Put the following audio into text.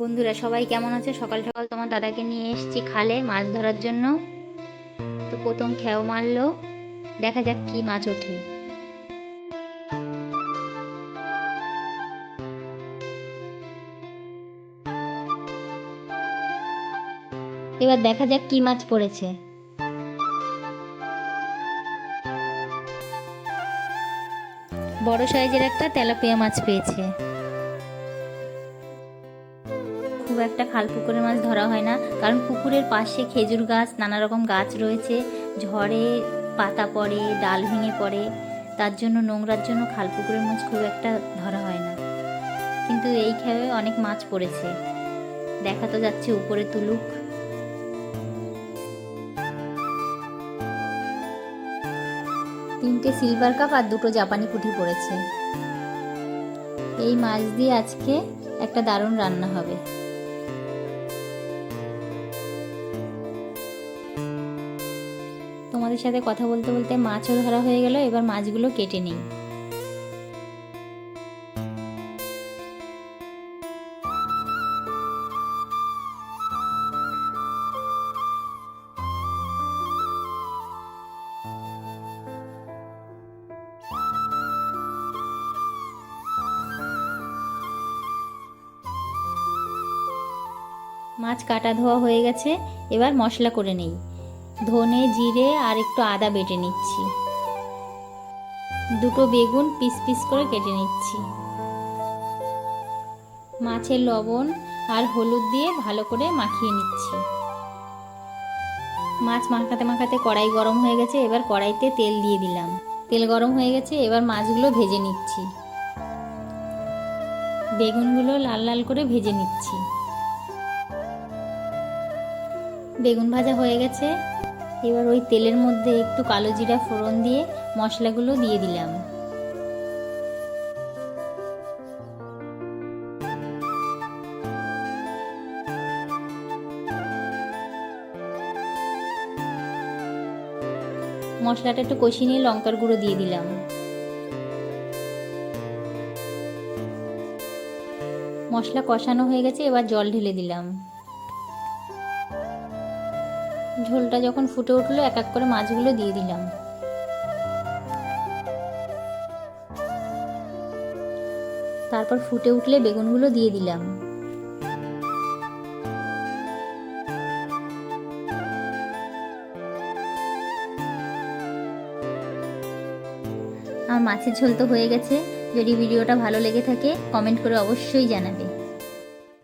বন্ধুরা সবাই কেমন আছে? সকাল সকাল তোমার দাদাকে নিয়ে এসেছি খালে মাছ ধরার জন্য। তো প্রথম খেও মারলো, দেখা যাক কি মাছ ওঠে। এবার দেখা যাক কি মাছ পড়েছে। বড় সাইজের একটা তেলাপিয়া মাছ পেয়েছে। খুব একটা খাল পুকুরের মাছ ধরা হয় না, কারণ পুকুরের পাশে খেজুর গাছ, নানা রকম গাছ রয়েছে। ঝড়ে পাতা পড়ে, ডাল ভেঙে পড়ে, তার জন্য নোংরার জন্য খাল পুকুরের মাছ খুব একটা ধরা হয় না। কিন্তু এই খেয়ে অনেক মাছ পড়েছে, দেখা তো যাচ্ছে উপরে তুলুক। তিনটে সিলভার কাপ আর দুটো জাপানি পুঁটি পড়েছে। এই মাছ দিয়ে আজকে একটা দারুণ রান্না হবে। তোমাদের সাথে কথা বলতে বলতে মাছও ধরা হয়ে গেল, এবার মাছগুলো কেটে নিই। মাছ কাটা ধোয়া হয়ে গেছে, এবার মশলা করে নেই। ধনে জিরে আর একটু আদা বেটে নিচ্ছি। দুটো বেগুন পিস পিস করে কেটে নিচ্ছি। মাছের লবণ আর হলুদ দিয়ে ভালো করে মাখিয়ে নিচ্ছি। মাছ মাখাতে মাখাতে কড়াই গরম হয়ে গেছে, এবার কড়াইতে তেল দিয়ে দিলাম। তেল গরম হয়ে গেছে, এবার মাছগুলো ভেজে নিচ্ছি। বেগুনগুলো লাল লাল করে ভেজে নিচ্ছি। বেগুন ভাজা হয়ে গেছে, এবার ওই তেলের মধ্যে একটু কালো জিরা ফোড়ন দিয়ে মশলাগুলো দিয়ে দিলাম। মশলাটা একটু কষিয়ে নিয়ে লঙ্কার গুঁড়ো দিয়ে দিলাম। মশলা কষানো হয়ে গেছে, এবার জল ঢেলে দিলাম। ঝোলটা যখন ফুটে উঠলো, এক এক করে মাছগুলো দিয়ে দিলাম। তারপর ফুটে উঠলে বেগুনগুলো দিয়ে দিলাম। আমার মাছের ঝোল তো হয়ে গেছে। যদি ভিডিওটা ভালো লেগে থাকে কমেন্ট করে অবশ্যই জানাবে।